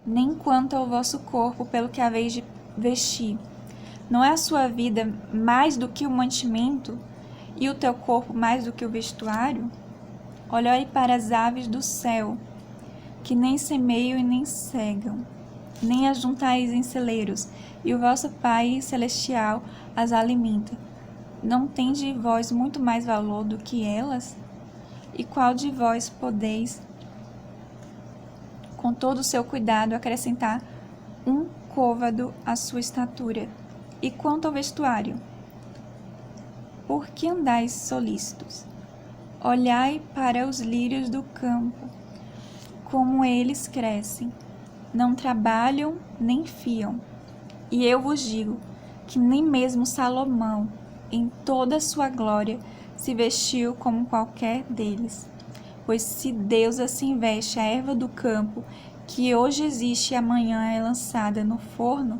nem quanto ao vosso corpo pelo que haveis de vestir. Não é a sua vida mais do que o mantimento, e o teu corpo mais do que o vestuário? Olhai para as aves do céu, que nem semeiam e nem cegam, nem ajuntais em celeiros, e o vosso Pai Celestial as alimenta. Não tendes vós muito mais valor do que elas? E qual de vós podeis, com todo o seu cuidado, acrescentar um côvado à sua estatura? E quanto ao vestuário, por que andais solícitos? Olhai para os lírios do campo, como eles crescem, não trabalham nem fiam. E eu vos digo que nem mesmo Salomão, em toda a sua glória, se vestiu como qualquer deles. Pois se Deus assim veste a erva do campo, que hoje existe e amanhã é lançada no forno,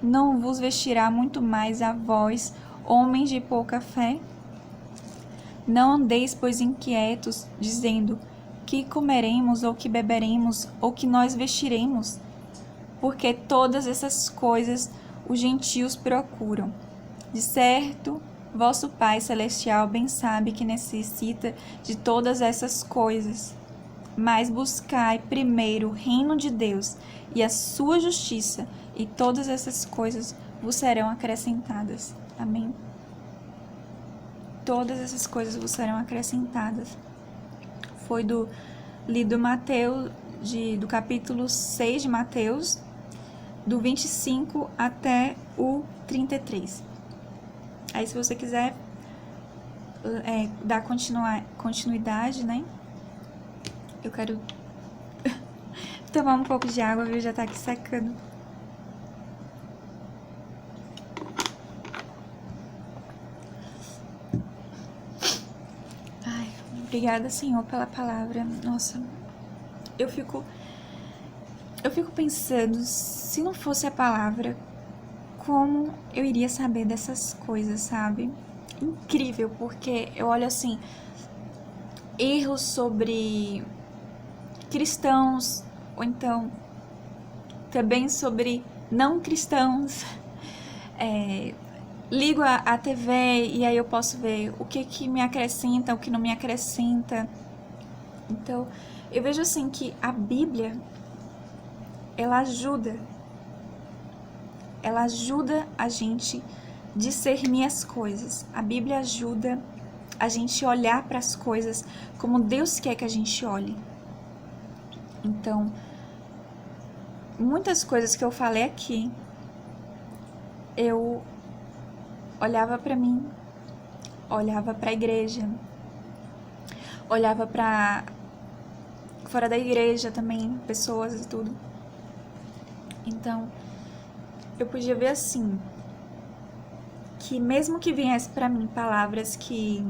não vos vestirá muito mais a vós, homens de pouca fé? Não andeis, pois, inquietos, dizendo: que comeremos, ou que beberemos, ou que nós vestiremos? Porque todas essas coisas os gentios procuram. De certo, vosso Pai Celestial bem sabe que necessita de todas essas coisas. Mas buscai primeiro o reino de Deus e a sua justiça, e todas essas coisas vos serão acrescentadas. Amém? Todas essas coisas vos serão acrescentadas. Foi lido Mateus, do capítulo 6 de Mateus, do 25 até o 33. Aí, se você quiser dar continuidade, né? Eu quero tomar um pouco de água, viu? Já tá aqui secando. Ai, obrigada, Senhor, pela palavra. Nossa, eu fico pensando, se não fosse a palavra, como eu iria saber dessas coisas, sabe? Incrível, porque eu olho assim, erros sobre cristãos, ou então também sobre não cristãos. Ligo a TV e aí eu posso ver o que me acrescenta, o que não me acrescenta. Então, eu vejo assim que a Bíblia, ela ajuda a gente discernir as coisas. A Bíblia ajuda a gente olhar para as coisas como Deus quer que a gente olhe. Então, muitas coisas que eu falei aqui, eu olhava para mim, olhava para a igreja, olhava para fora da igreja também, pessoas e tudo. Então, eu podia ver assim, que mesmo que viesse para mim palavras que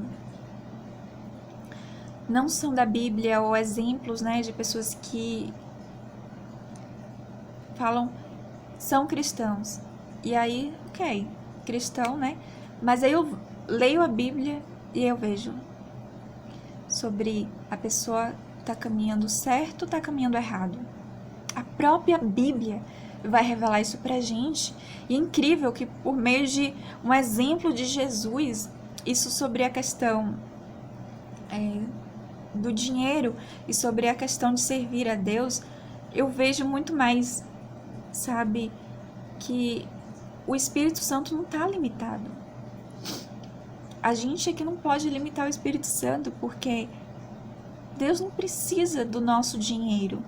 não são da Bíblia, ou exemplos, né, de pessoas que falam, são cristãos. E aí, ok, cristão, né? Mas aí eu leio a Bíblia e eu vejo sobre a pessoa tá caminhando certo ou tá caminhando errado. A própria Bíblia vai revelar isso pra gente. E é incrível que por meio de um exemplo de Jesus, isso sobre a questão do dinheiro e sobre a questão de servir a Deus, eu vejo muito mais, sabe, que o Espírito Santo não está limitado. A gente é que não pode limitar o Espírito Santo, porque Deus não precisa do nosso dinheiro.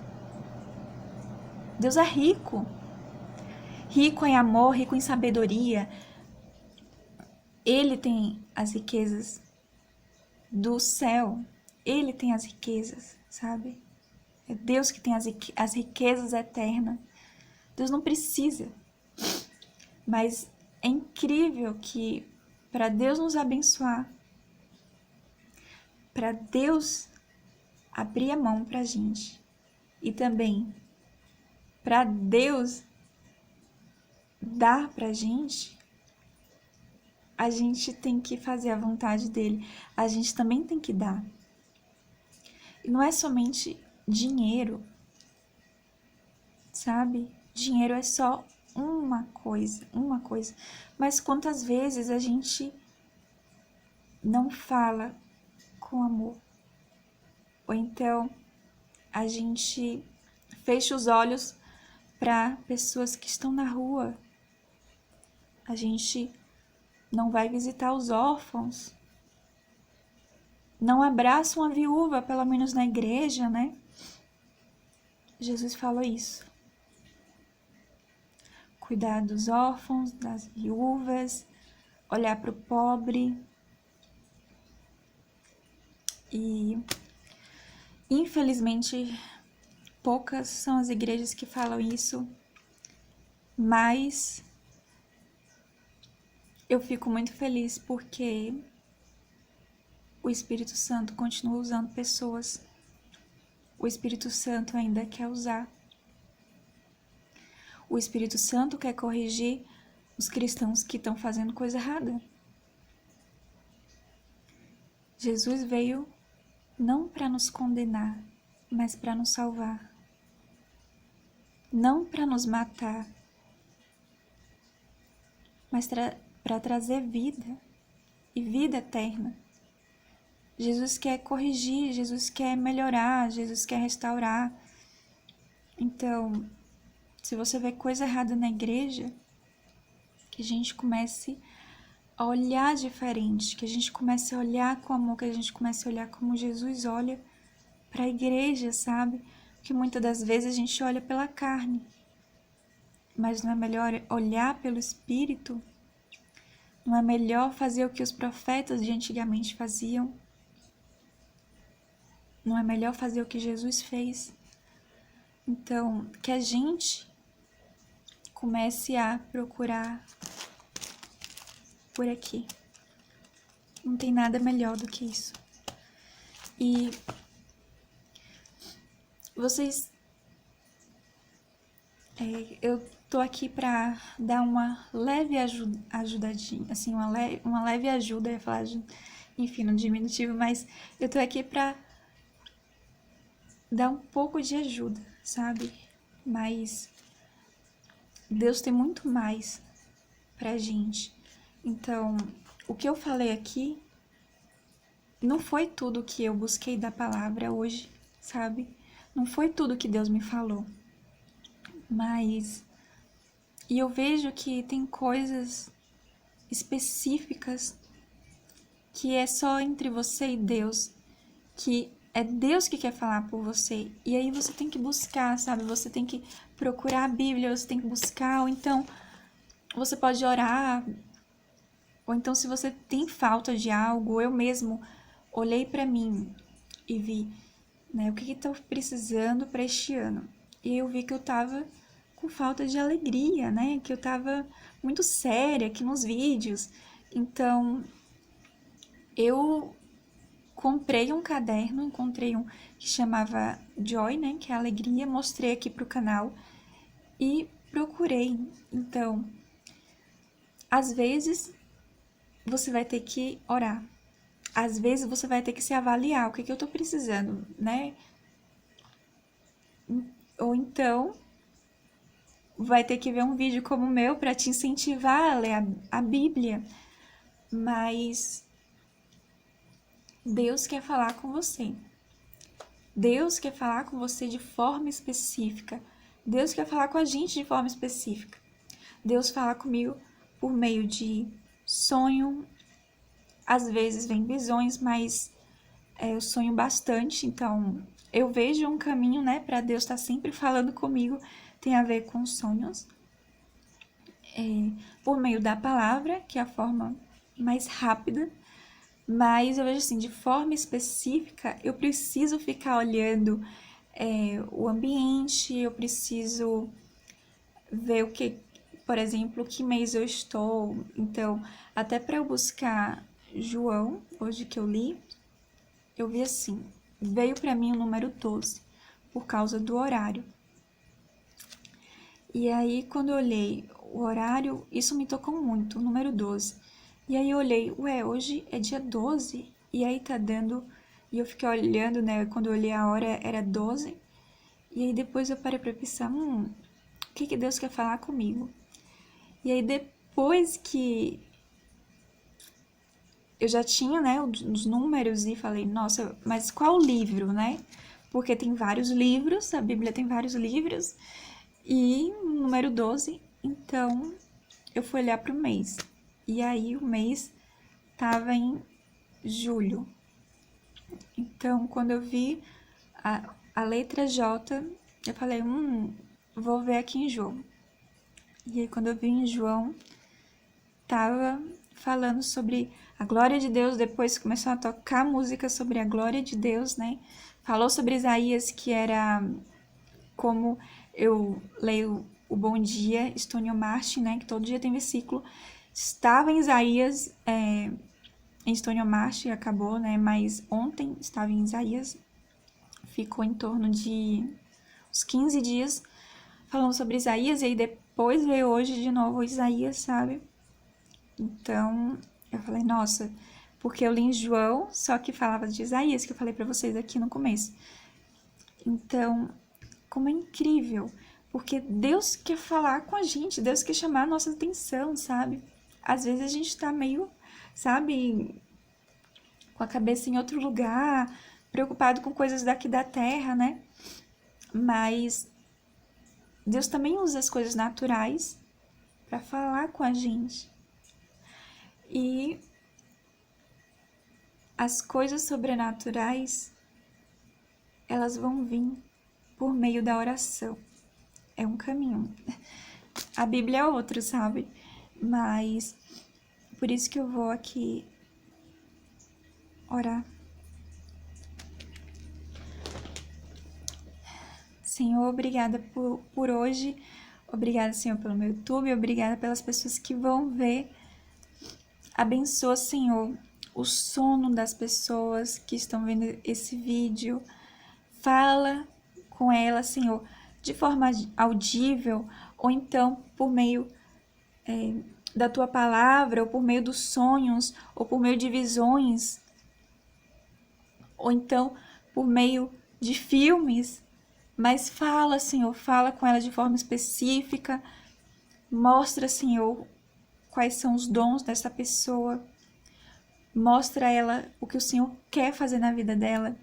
Deus é rico. Rico em amor, rico em sabedoria. Ele tem as riquezas do céu. Ele tem as riquezas, sabe? É Deus que tem as riquezas eternas. Deus não precisa. Mas é incrível que para Deus nos abençoar, para Deus abrir a mão pra gente, e também para Deus dar pra gente, a gente tem que fazer a vontade dele. A gente também tem que dar. E não é somente dinheiro. sabe? Dinheiro é só uma coisa. Mas quantas vezes a gente não fala com amor? Ou então a gente fecha os olhos para pessoas que estão na rua. A gente não vai visitar os órfãos. Não abraça uma viúva, pelo menos na igreja, né? Jesus falou isso. Cuidar dos órfãos, das viúvas, olhar para o pobre. E, infelizmente, poucas são as igrejas que falam isso, mas eu fico muito feliz porque o Espírito Santo continua usando pessoas. O Espírito Santo ainda quer usar. O Espírito Santo quer corrigir os cristãos que estão fazendo coisa errada. Jesus veio não para nos condenar, mas para nos salvar. Não para nos matar, mas para trazer vida e vida eterna. Jesus quer corrigir, Jesus quer melhorar, Jesus quer restaurar. Então, se você vê coisa errada na igreja, que a gente comece a olhar diferente, que a gente comece a olhar com amor, que a gente comece a olhar como Jesus olha para a igreja, sabe? Porque muitas das vezes a gente olha pela carne, mas não é melhor olhar pelo Espírito? Não é melhor fazer o que os profetas de antigamente faziam? Não é melhor fazer o que Jesus fez? Então, que a gente comece a procurar por aqui. Não tem nada melhor do que isso. E vocês... eu tô aqui pra dar uma leve ajudadinha, assim, uma leve ajuda, eu ia falar, enfim, no diminutivo, mas eu tô aqui pra dar um pouco de ajuda, sabe? Mas Deus tem muito mais pra gente. Então, o que eu falei aqui não foi tudo que eu busquei da palavra hoje, sabe? Não foi tudo que Deus me falou. Mas... E eu vejo que tem coisas específicas que é só entre você e Deus, que é Deus que quer falar por você. E aí você tem que buscar, sabe? Você tem que procurar a Bíblia, você tem que buscar, ou então você pode orar, ou então se você tem falta de algo, eu mesmo olhei para mim e vi, né, o que eu tô precisando para este ano. E eu vi que eu tava com falta de alegria, né? Que eu tava muito séria aqui nos vídeos. Então, eu comprei um caderno, encontrei um que chamava Joy, né? Que é alegria, mostrei aqui pro canal e procurei. Então, às vezes, você vai ter que orar. Às vezes, você vai ter que se avaliar. O que eu tô precisando, né? Ou então... vai ter que ver um vídeo como o meu para te incentivar a ler a Bíblia. Mas Deus quer falar com você. Deus quer falar com você de forma específica. Deus quer falar com a gente de forma específica. Deus fala comigo por meio de sonho. Às vezes vem visões, mas eu sonho bastante. Então, eu vejo um caminho, né, para Deus estar sempre falando comigo. Tem a ver com sonhos, por meio da palavra, que é a forma mais rápida, mas eu vejo assim, de forma específica, eu preciso ficar olhando o ambiente, eu preciso ver o que, por exemplo, que mês eu estou. Então, até para eu buscar João, hoje que eu li, eu vi assim, veio para mim o número 12, por causa do horário. E aí, quando eu olhei o horário, isso me tocou muito, o número 12. E aí eu olhei, hoje é dia 12, e aí tá dando... E eu fiquei olhando, né, quando eu olhei a hora era 12. E aí depois eu parei pra pensar, O que Deus quer falar comigo? E aí depois que eu já tinha, né, os números e falei, nossa, mas qual livro, né? Porque tem vários livros, a Bíblia tem vários livros, e número 12, então eu fui olhar para o mês. E aí o mês tava em julho. Então, quando eu vi a letra J, eu falei, vou ver aqui em João. E aí, quando eu vi em João, tava falando sobre a glória de Deus, depois começou a tocar música sobre a glória de Deus, né? Falou sobre Isaías, que era como eu leio o Bom Dia, Stônio Martin, né? Que todo dia tem versículo. Estava em Isaías, em Stônio Martin, acabou, né? Mas ontem estava em Isaías, ficou em torno de uns 15 dias falando sobre Isaías, e aí depois veio hoje de novo Isaías, sabe? Então, eu falei, nossa, porque eu li em João, só que falava de Isaías, que eu falei pra vocês aqui no começo. Então, como é incrível, porque Deus quer falar com a gente, Deus quer chamar a nossa atenção, sabe? Às vezes a gente tá meio, sabe, com a cabeça em outro lugar, preocupado com coisas daqui da terra, né? Mas Deus também usa as coisas naturais para falar com a gente. E as coisas sobrenaturais, elas vão vir por meio da oração. É um caminho. A Bíblia é outro, sabe? Mas por isso que eu vou aqui orar. Senhor, obrigada por hoje. Obrigada, Senhor, pelo meu YouTube. Obrigada pelas pessoas que vão ver. Abençoa, Senhor, o sono das pessoas que estão vendo esse vídeo. Fala com elas, Senhor, de forma audível, ou então por meio da Tua palavra, ou por meio dos sonhos, ou por meio de visões, ou então por meio de filmes. Mas fala, Senhor, fala com elas de forma específica. Mostra, Senhor, quais são os dons dessa pessoa. Mostra a ela o que o Senhor quer fazer na vida dela.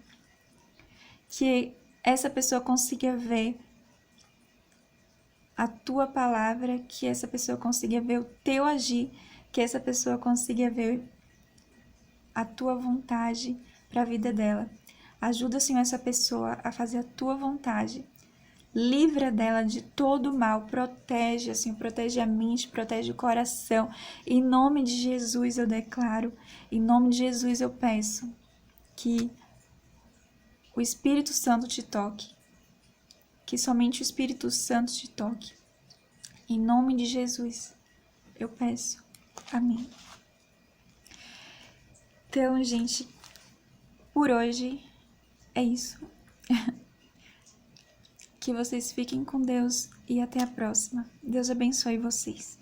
Que essa pessoa consiga ver a Tua palavra, que essa pessoa consiga ver o Teu agir, que essa pessoa consiga ver a Tua vontade para a vida dela. Ajuda, Senhor, essa pessoa a fazer a Tua vontade. Livra dela de todo mal, protege, assim, protege a mente, protege o coração. Em nome de Jesus eu declaro, em nome de Jesus eu peço que o Espírito Santo te toque, que somente o Espírito Santo te toque. Em nome de Jesus eu peço. Amém. Então, gente, por hoje é isso. Que vocês fiquem com Deus e até a próxima. Deus abençoe vocês.